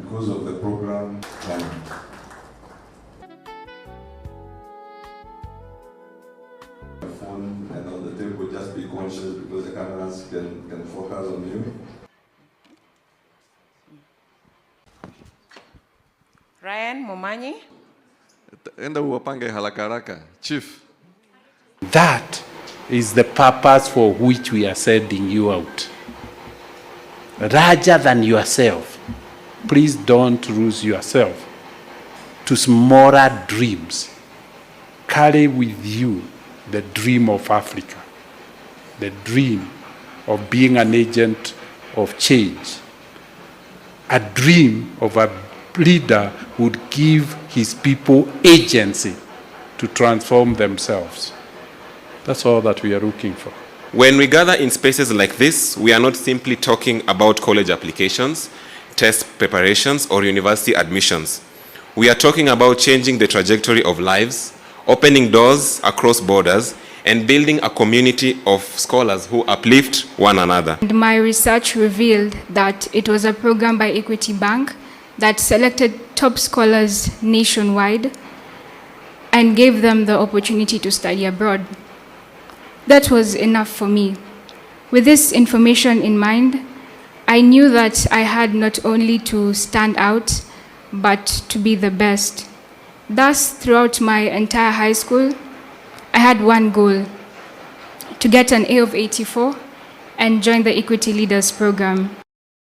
because of the program. The phone and on the table, just be conscious because the cameras can focus on you. Ryan Momanyi. Enda uwapange haraka haraka. Chief. That is the purpose for which we are sending you out. Larger than yourself, please don't lose yourself to smaller dreams. Carry with you the dream of Africa, the dream of being an agent of change, a dream of a leader who would give his people agency to transform themselves. That's all that we are looking for. When we gather in spaces like this, we are not simply talking about college applications, test preparations, or university admissions. We are talking about changing the trajectory of lives, opening doors across borders, and building a community of scholars who uplift one another. And my research revealed that it was a program by Equity Bank that selected top scholars nationwide and gave them the opportunity to study abroad. That was enough for me. With this information in mind, I knew that I had not only to stand out, but to be the best. Thus, throughout my entire high school, I had one goal: to get an A of 84 and join the Equity Leaders program.